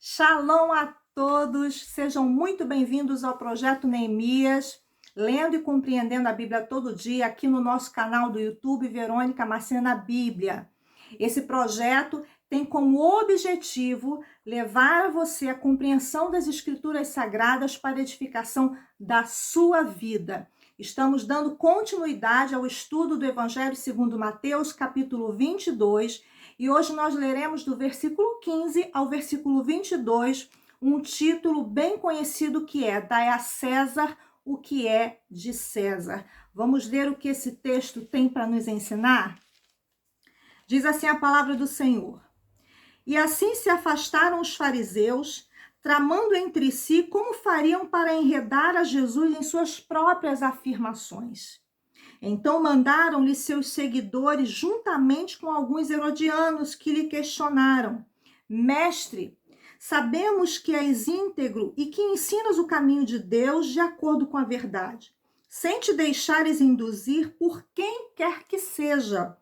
Shalom a todos, sejam muito bem-vindos ao Projeto Neemias, lendo e compreendendo a Bíblia todo dia, aqui no nosso canal do YouTube, Verônica Macena Bíblia. Esse projeto tem como objetivo levar a você a compreensão das Escrituras Sagradas para a edificação da sua vida. Estamos dando continuidade ao estudo do Evangelho segundo Mateus, capítulo 22, e hoje nós leremos do versículo 15 ao versículo 22, um título bem conhecido que é Dai a César o que é de César. Vamos ler o que esse texto tem para nos ensinar? Diz assim a palavra do Senhor. E assim se afastaram os fariseus, tramando entre si como fariam para enredar a Jesus em suas próprias afirmações. Então mandaram-lhe seus seguidores juntamente com alguns herodianos que lhe questionaram: Mestre, sabemos que és íntegro e que ensinas o caminho de Deus de acordo com a verdade, sem te deixares induzir por quem quer que seja,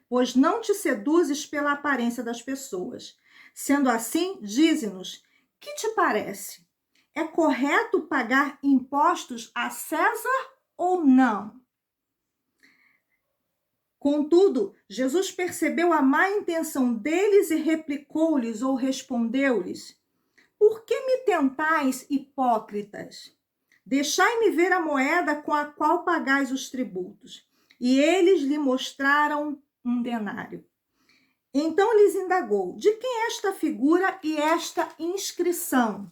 pois não te seduzes pela aparência das pessoas. Sendo assim, dize-nos, que te parece? É correto pagar impostos a César ou não? Contudo, Jesus percebeu a má intenção deles e replicou-lhes ou respondeu-lhes: Por que me tentais, hipócritas? Deixai-me ver a moeda com a qual pagais os tributos. E eles lhe mostraram um denário. Então lhes indagou: De quem é esta figura e esta inscrição?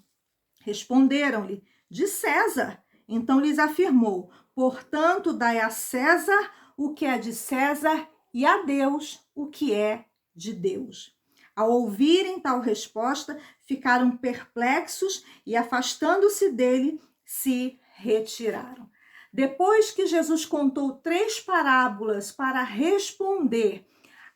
Responderam-lhe: De César. Então lhes afirmou: Portanto, dai a César o que é de César e a Deus o que é de Deus. Ao ouvirem tal resposta, ficaram perplexos e, afastando-se dele, se retiraram. Depois que Jesus contou 3 parábolas para responder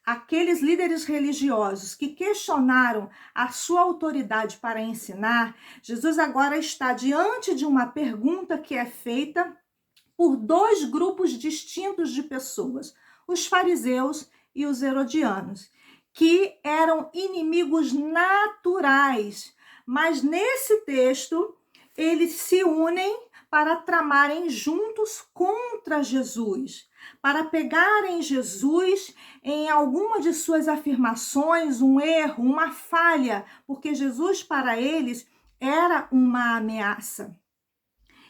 aqueles líderes religiosos que questionaram a sua autoridade para ensinar, Jesus agora está diante de uma pergunta que é feita por 2 grupos distintos de pessoas, os fariseus e os herodianos, que eram inimigos naturais, mas nesse texto eles se unem para tramarem juntos contra Jesus, para pegarem Jesus em alguma de suas afirmações, um erro, uma falha, porque Jesus para eles era uma ameaça.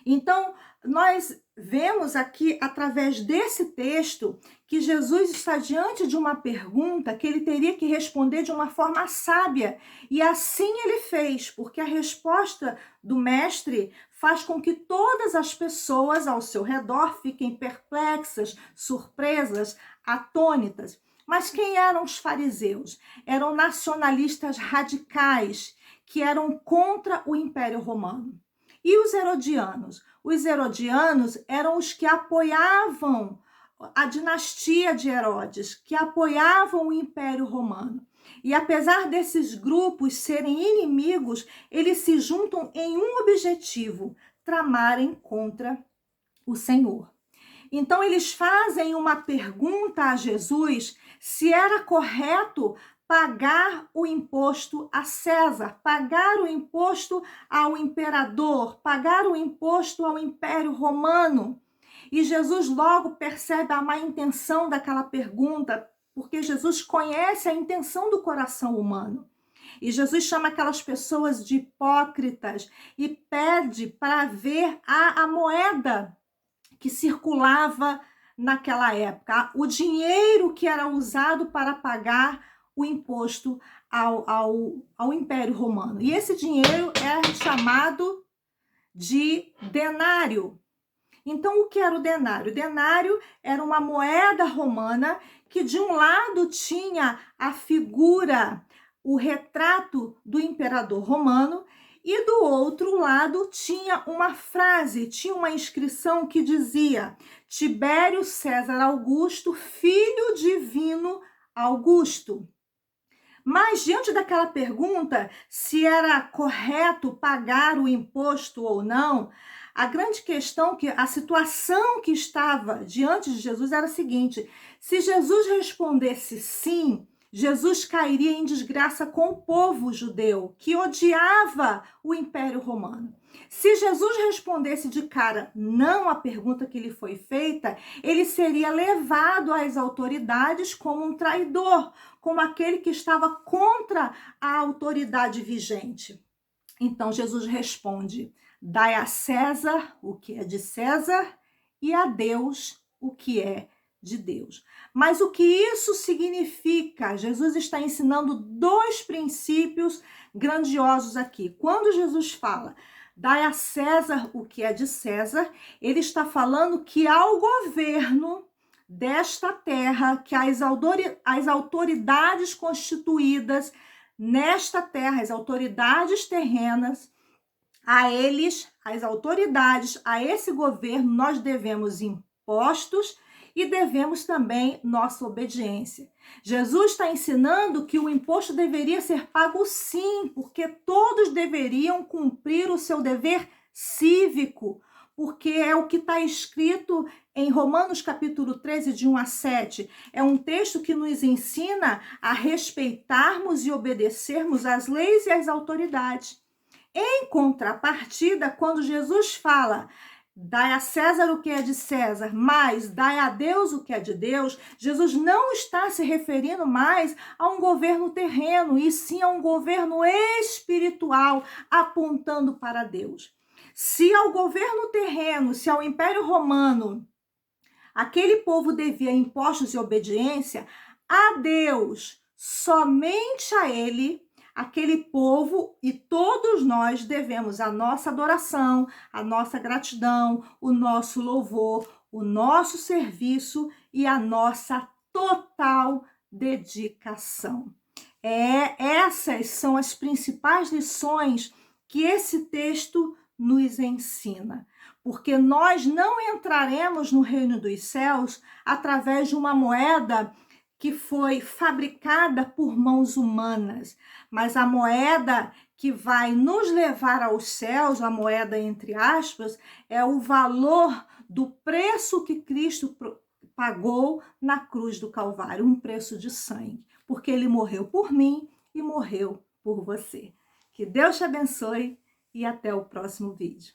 Então, nós vemos aqui, através desse texto, que Jesus está diante de uma pergunta que ele teria que responder de uma forma sábia. E assim ele fez, porque a resposta do mestre faz com que todas as pessoas ao seu redor fiquem perplexas, surpresas, atônitas. Mas quem eram os fariseus? Eram nacionalistas radicais, que eram contra o Império Romano. E os herodianos? Os herodianos eram os que apoiavam a dinastia de Herodes, que apoiavam o Império Romano. E apesar desses grupos serem inimigos, eles se juntam em um objetivo: tramarem contra o Senhor. Então eles fazem uma pergunta a Jesus se era correto pagar o imposto a César, pagar o imposto ao imperador, pagar o imposto ao Império Romano. E Jesus logo percebe a má intenção daquela pergunta, porque Jesus conhece a intenção do coração humano. E Jesus chama aquelas pessoas de hipócritas e pede para ver a moeda que circulava naquela época, o dinheiro que era usado para pagar o imposto ao Império Romano. E esse dinheiro era chamado de denário. Então, o que era o denário? O denário era uma moeda romana que de um lado tinha a figura, o retrato do imperador romano, e do outro lado tinha uma frase, tinha uma inscrição que dizia: Tibério César Augusto, filho divino Augusto. Mas diante daquela pergunta, se era correto pagar o imposto ou não, a grande questão, a situação que estava diante de Jesus era a seguinte: se Jesus respondesse sim, Jesus cairia em desgraça com o povo judeu, que odiava o Império Romano. Se Jesus respondesse de cara não à pergunta que lhe foi feita, ele seria levado às autoridades como um traidor, como aquele que estava contra a autoridade vigente. Então Jesus responde: dai a César o que é de César e a Deus o que é de Deus. Mas o que isso significa? Jesus está ensinando dois princípios grandiosos aqui. Quando Jesus fala, dai a César o que é de César, ele está falando que ao governo desta terra, que as autoridades constituídas nesta terra, as autoridades terrenas, a eles, as autoridades, a esse governo, nós devemos impostos e devemos também nossa obediência. Jesus está ensinando que o imposto deveria ser pago sim, porque todos deveriam cumprir o seu dever cívico, porque é o que está escrito em Romanos capítulo 13, de 1 a 7. É um texto que nos ensina a respeitarmos e obedecermos às leis e às autoridades. Em contrapartida, quando Jesus fala, dai a César o que é de César, mas dai a Deus o que é de Deus, Jesus não está se referindo mais a um governo terreno, e sim a um governo espiritual, apontando para Deus. Se ao governo terreno, se ao Império Romano, aquele povo devia impostos e obediência, a Deus, somente a ele, aquele povo e todos nós devemos a nossa adoração, a nossa gratidão, o nosso louvor, o nosso serviço e a nossa total dedicação. Essas são as principais lições que esse texto nos ensina, porque nós não entraremos no reino dos céus através de uma moeda que foi fabricada por mãos humanas, mas a moeda que vai nos levar aos céus, a moeda entre aspas, é o valor do preço que Cristo pagou na cruz do Calvário, um preço de sangue, porque ele morreu por mim e morreu por você. Que Deus te abençoe e até o próximo vídeo.